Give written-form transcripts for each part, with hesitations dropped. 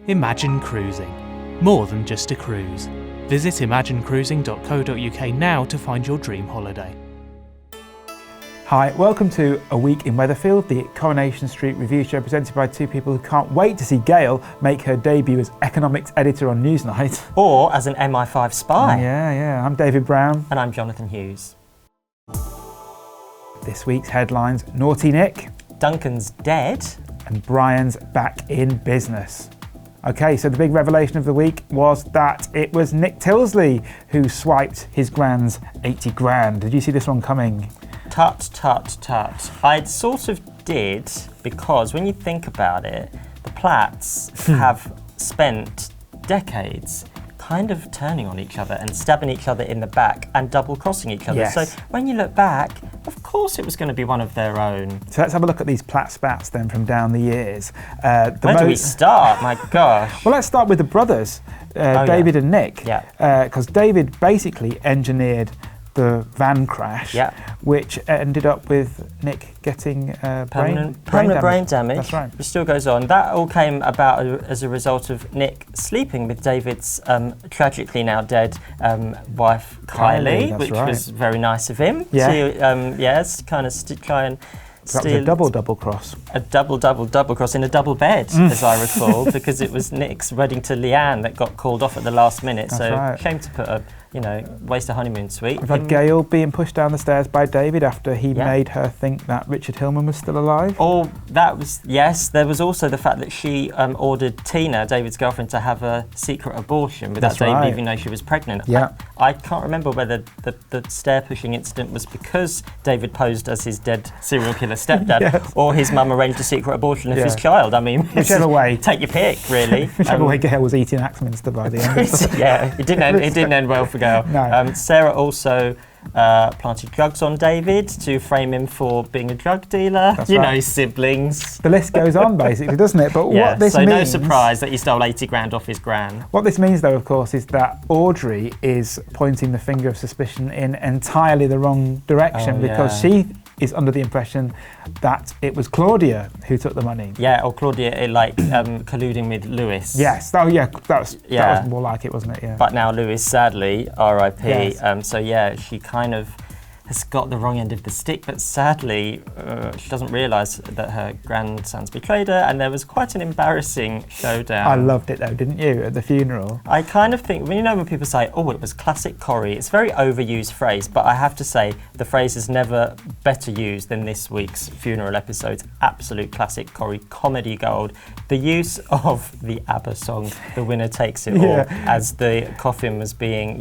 Imagine cruising. More than just a cruise. Visit imaginecruising.co.uk now to find your dream holiday. Hi, welcome to A Week in Weatherfield, the Coronation Street review show presented by two people who can't wait to see Gail make her debut as economics editor on Newsnight. Or as an MI5 spy. Yeah. I'm David Brown. And I'm Johnathon Hughes. This week's headlines: Naughty Nick, Duncan's dead, and Brian's back in business. Okay, so the big revelation of the week was that it was Nick Tilsley who swiped his grand's 80 grand. Did you see this one coming? Tut. I sort of did, because when you think about it, the Platts have spent decades kind of turning on each other and stabbing each other in the back and double-crossing each other. Yes. So when you look back, of course it was going to be one of their own. So let's have a look at these Platt spats then from down the years. Where do we start? My gosh. Well, let's start with the brothers, David and Nick. Yeah. Because David basically engineered the van crash, which ended up with Nick getting permanent brain damage. That's right. Which still goes on. That all came about as a result of Nick sleeping with David's tragically now dead wife Kylie, which was very nice of him to kind of try and that was a double cross. A double cross in a double bed, as I recall, because it was Nick's wedding to Leanne that got called off at the last minute. That's so right. Shame to put waste a honeymoon suite. We've had Gail being pushed down the stairs by David after he made her think that Richard Hillman was still alive. Oh, that was, yes. There was also the fact that she ordered Tina, David's girlfriend, to have a secret abortion without David even know she was pregnant. Yeah. I can't remember whether the stair pushing incident was because David posed as his dead serial killer stepdad or his mum arranged a secret abortion of his child. I mean, whichever way. Take your pick, really. Whichever way Gail was eating Axminster by the end. It didn't end well for Gail. No. Sarah also planted drugs on David to frame him for being a drug dealer. That's you right. know, siblings. The list goes on, basically, doesn't it? But what this means... no surprise that he stole 80 grand off his gran. What this means, though, of course, is that Audrey is pointing the finger of suspicion in entirely the wrong direction because she is under the impression that it was Claudia who took the money. Yeah, or Claudia colluding with Lewis. Yes. Oh, yeah. That was more like it, wasn't it? Yeah. But now Lewis, sadly, R.I.P. Yes. She kind of has got the wrong end of the stick, but sadly she doesn't realise that her grandson's betrayed her, and there was quite an embarrassing showdown. I loved it though, didn't you, at the funeral? I kind of think, when people say, oh, it was classic Corrie, it's a very overused phrase, but I have to say the phrase is never better used than this week's funeral episode. Absolute classic Corrie, comedy gold. The use of the ABBA song, The Winner Takes It All, as the coffin was being,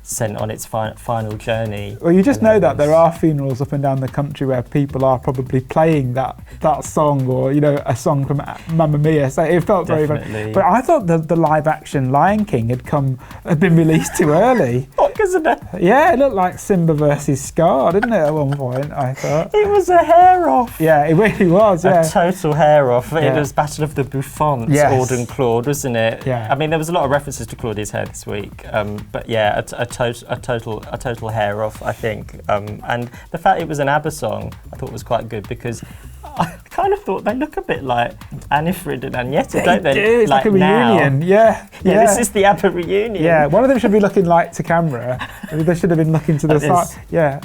sent on its final journey. Well, you just know that there are funerals up and down the country where people are probably playing that song or, a song from Mamma Mia. So it felt very funny. But I thought the live action Lion King had been released too early. What, because of that? Yeah, it looked like Simba versus Scar, didn't it, at one point, I thought. It was a hair off. Yeah, it really was, A total hair off. Yeah. It was Battle of the Bouffons, Aude and Claude, wasn't it? Yeah. I mean, there was a lot of references to Claudia's hair this week. But yeah, a total hair off, I think. And the fact it was an ABBA song, I thought was quite good because I kind of thought they look a bit like Annifrid and Agneta, don't they? Do. It's like a reunion. Yeah. This is the ABBA reunion. Yeah, one of them should be looking like to camera. They should have been looking to the side. Yeah.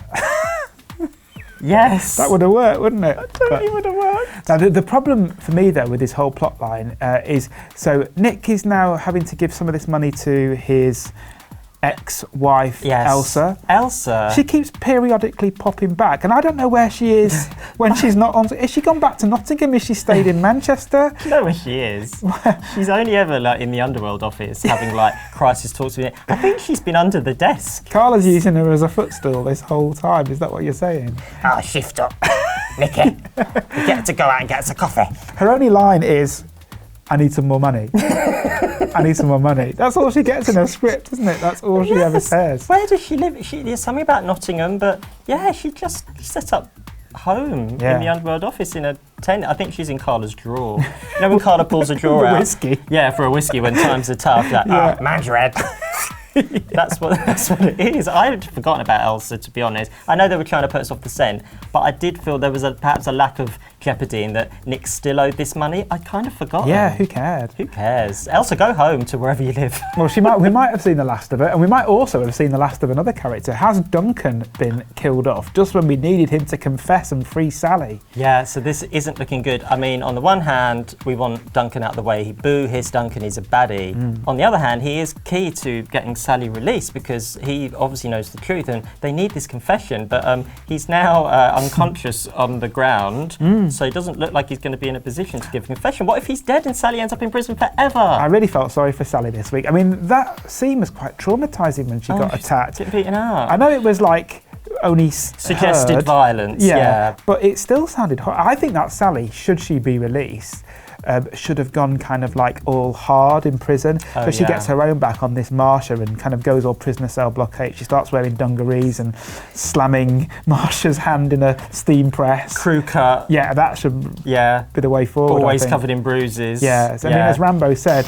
Yes. That would have worked, wouldn't it? That totally would have worked. Now, the problem for me, though, with this whole plot line is, so Nick is now having to give some of this money to his ex-wife, Elsa. She keeps periodically popping back, and I don't know where she is when she's not on. Is she gone back to Nottingham? Is she stayed in Manchester? Do you know where she is? She's only ever in the Underworld office having crisis talks with me. I think she's been under the desk. Carla's using her as a footstool this whole time. Is that what you're saying? I'll shift up, Nicky. We get her to go out and get us a coffee. Her only line is, I need some more money. I need some more money. That's all she gets in her script, isn't it? That's all she ever says. Where does she live? There's something about Nottingham, but she just set up home in the Underworld office in a tent. I think she's in Carla's drawer. When Carla pulls a drawer out. Whiskey. Yeah, for a whiskey when times are tough. Man's red. That's what it is. I had forgotten about Elsa, to be honest. I know they were trying to put us off the scent, but I did feel there was perhaps a lack of jeopardy in that Nick still owed this money. I kind of forgot. Yeah, who cared? Who cares? Elsa, go home to wherever you live. Well, we might have seen the last of it, and we might also have seen the last of another character. Has Duncan been killed off just when we needed him to confess and free Sally? Yeah, so this isn't looking good. I mean, on the one hand, we want Duncan out of the way. Boo, here's Duncan, he's a baddie. On the other hand, he is key to getting Sally released because he obviously knows the truth and they need this confession, but he's now unconscious on the ground, so he doesn't look like he's going to be in a position to give a confession. What if he's dead and Sally ends up in prison forever? I really felt sorry for Sally this week. I mean, that scene was quite traumatising when she got attacked. Getting beaten up. I know it was like only suggested heard. violence. Yeah, but it still sounded. I think that Sally, should she be released, should have gone kind of like all hard in prison. So she gets her own back on this Marsha and kind of goes all prisoner cell blockade. She starts wearing dungarees and slamming Marsha's hand in a steam press. Crew cut. Yeah, that should be the way forward. Always covered in bruises. Yeah, I mean, as Rambo said,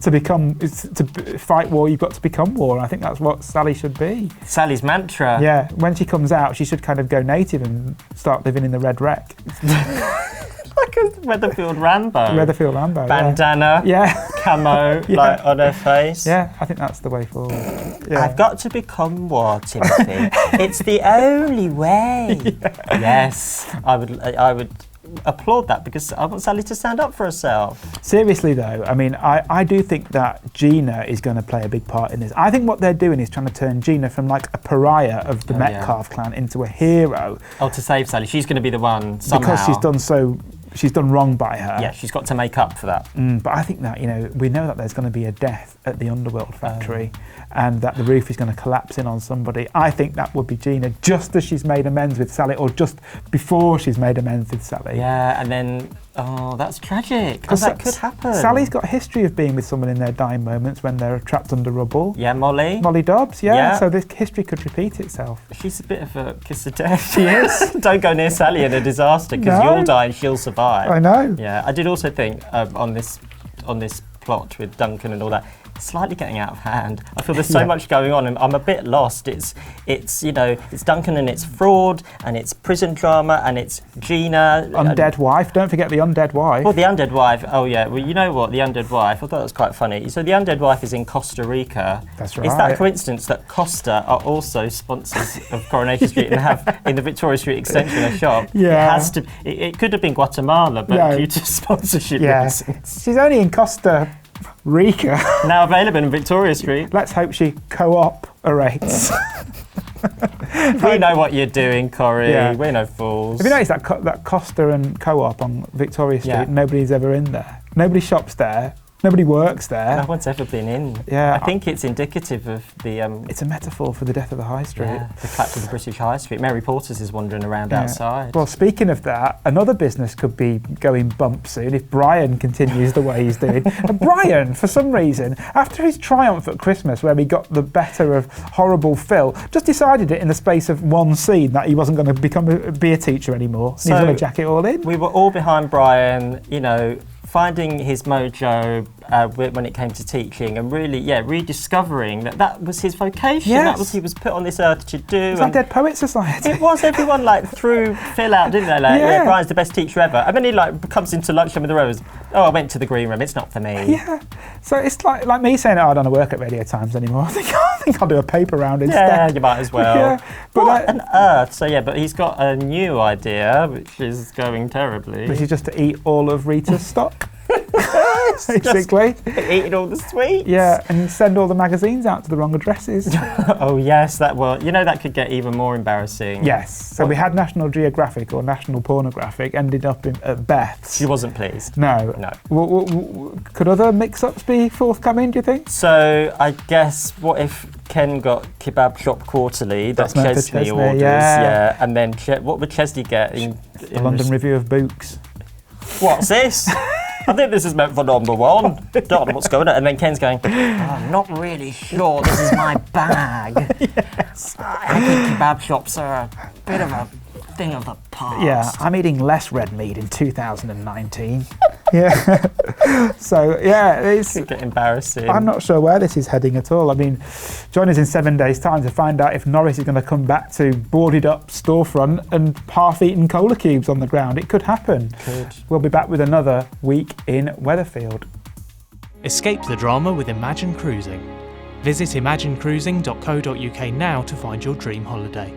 to fight war, you've got to become war. And I think that's what Sally should be. Sally's mantra. Yeah, when she comes out, she should kind of go native and start living in the Red Wreck. Like a Weatherfield Rambo. Weatherfield Rambo. Bandana. Yeah. Camo, like on her face. Yeah, I think that's the way forward. Yeah. I've got to become war, Timothy. It's the only way. Yeah. Yes, I would applaud that because I want Sally to stand up for herself. Seriously though, I mean, I do think that Gina is going to play a big part in this. I think what they're doing is trying to turn Gina from like a pariah of the Metcalfe clan into a hero. Oh, to save Sally. She's going to be the one somehow. Because she's done wrong by her. Yeah, she's got to make up for that. But I think that, we know that there's going to be a death at the Underworld factory and that the roof is going to collapse in on somebody. I think that would be Gina, just as she's made amends with Sally, or just before she's made amends with Sally. Yeah, and then, that's tragic, because that could happen. Sally's got a history of being with someone in their dying moments when they're trapped under rubble. Yeah, Molly. Molly Dobbs, yeah. So this history could repeat itself. She's a bit of a kiss of death. She is. Don't go near Sally in a disaster, because you'll die and she'll survive. I know. Yeah, I did also think on this plot with Duncan and all that, slightly getting out of hand. I feel there's so much going on and I'm a bit lost. It's Duncan and it's fraud and it's prison drama and it's Gina. Undead wife. Don't forget the undead wife. Well, the undead wife. Oh yeah. Well, you know what? The undead wife. I thought that was quite funny. So the undead wife is in Costa Rica. That's right. Is that a coincidence that Costa are also sponsors of Coronation Street and have in the Victoria Street extension a shop? Yeah. It has to. It could have been Guatemala, but due to sponsorship reasons. She's only in Costa Rica. Now available in Victoria Street. Let's hope she co-operates. We know what you're doing, Corrie. Yeah. We're no fools. Have you noticed that Costa and Co-op on Victoria Street? Yeah. Nobody's ever in there. Nobody shops there. Nobody works there. No one's ever been in. Yeah, I think it's indicative of the... it's a metaphor for the death of the High Street. Yeah, the collapse of the British High Street. Mary Porter's is wandering around outside. Well, speaking of that, another business could be going bump soon if Brian continues the way he's doing. Brian, for some reason, after his triumph at Christmas where he got the better of horrible Phil, just decided it in the space of one scene that he wasn't going to be a teacher anymore. So he's going to jack it all in. We were all behind Brian, finding his mojo when it came to teaching and really, rediscovering that was his vocation. Yes. That was he was put on this earth to do. It's like Dead Poets Society. It was. Everyone threw Phil out, didn't they? Brian's the best teacher ever. And then he comes into lunchtime with the rose. I went to the green room. It's not for me. Yeah. So it's like me saying, I don't want to work at Radio Times anymore. I think I'll do a paper round instead. Yeah, you might as well. Yeah. But what on earth? So but he's got a new idea, which is going terribly. Which is just to eat all of Rita's stock. Basically. Eating all the sweets. Yeah, and send all the magazines out to the wrong addresses. Oh yes, that could get even more embarrassing. Yes. So we had National Geographic or National Pornographic ended up at Beth's. She wasn't pleased. No. Could other mix-ups be forthcoming, do you think? So I guess what if Ken got Kebab Shop Quarterly that Chesney orders? Yeah. And then what would Chesney get in the London Review of Books? What's this? I think this is meant for number one. Don't know what's going on. And then Ken's going, I'm not really sure this is my bag. Yes. I think kebab shops are a bit of a thing of the past. Yeah, I'm eating less red meat in 2019. Yeah. So, yeah, it's... Could get embarrassing. I'm not sure where this is heading at all. I mean, join us in 7 days' time to find out if Norris is going to come back to boarded up storefront and half-eaten cola cubes on the ground. It could happen. Could. We'll be back with another week in Weatherfield. Escape the drama with Imagine Cruising. Visit imaginecruising.co.uk now to find your dream holiday.